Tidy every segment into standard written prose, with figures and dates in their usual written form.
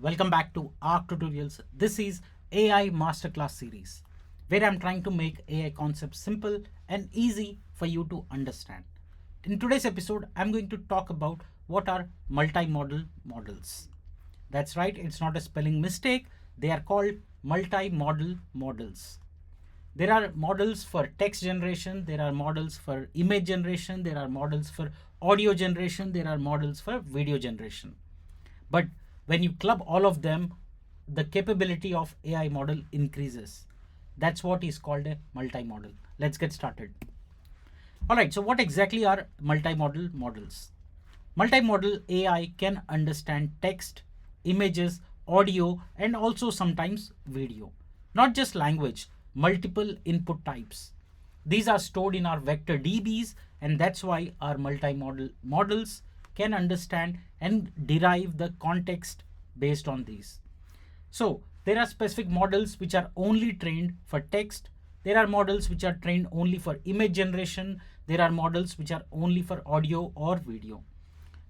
welcome back to ARC Tutorials. This is AI Masterclass series where I'm trying to make AI concepts simple and easy for you to understand. In today's episode, I'm going to talk about what are multimodal models. That's right, it's not a spelling mistake. They are called multimodal models. There are models for text generation, there are models for image generation, there are models for audio generation, there are models for video generation. But when you club all of them, the capability of AI model increases. That's what is called a multimodal. Let's get started. All right, so what exactly are multimodal models? Multimodal AI can understand text, images, audio, and also sometimes video. Not just language, multiple input types. These are stored in our vector DBs, and that's why our multimodal models can understand and derive the context based on these. So there are specific models which are only trained for text. There are models which are trained only for image generation. There are models which are only for audio or video.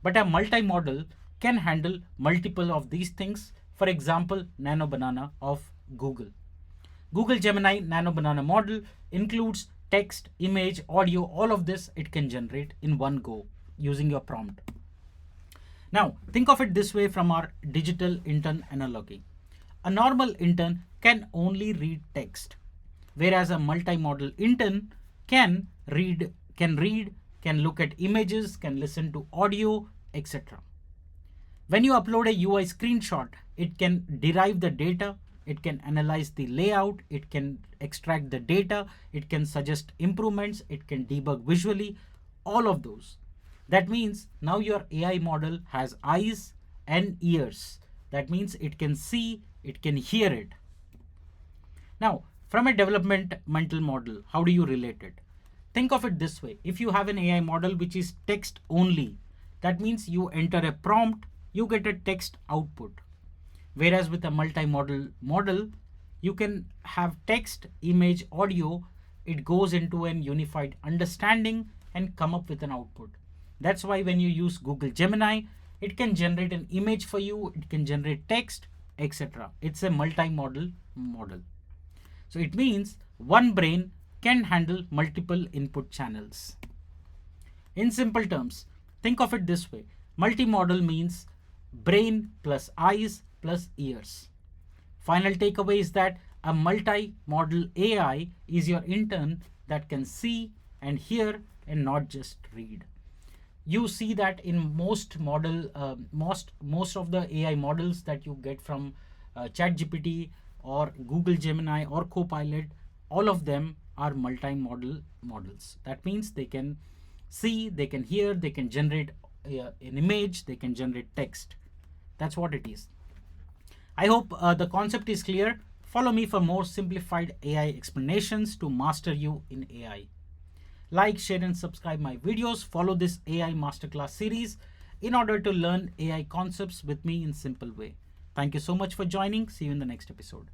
But a multimodal can handle multiple of these things. For example, Nano Banana of Google. Google Gemini Nano Banana model includes text, image, audio, all of this it can generate in one go using your prompt. Now, think of it this way from our digital intern analogy. A normal intern can only read text, whereas a multimodal intern can look at images, can listen to audio, etc. When you upload a UI screenshot, it can derive the data, it can analyze the layout, it can extract the data, it can suggest improvements, it can debug visually, all of those. That means now your AI model has eyes and ears. That means it can see, it can hear it. Now, from a developmental model, how do you relate it? Think of it this way. If you have an AI model which is text only, that means you enter a prompt, you get a text output. Whereas with a multimodal model, you can have text, image, audio. It goes into an unified understanding and come up with an output. That's why when you use Google Gemini, it can generate an image for you, it can generate text, etc. It's a multimodal model. So it means one brain can handle multiple input channels. In simple terms, think of it this way. Multimodal means brain plus eyes plus ears. Final takeaway is that a multi-model AI is your intern that can see and hear and not just read. You see that in most of the AI models that you get from ChatGPT or Google Gemini or Copilot, all of them are multimodal models. That means they can see, they can hear, they can generate an image, they can generate text. That's what it is. I hope the concept is clear. Follow me for more simplified AI explanations to master you in AI. Like, share and subscribe my videos. Follow this AI Masterclass series in order to learn AI concepts with me in simple way. Thank you so much for joining. See you in the next episode.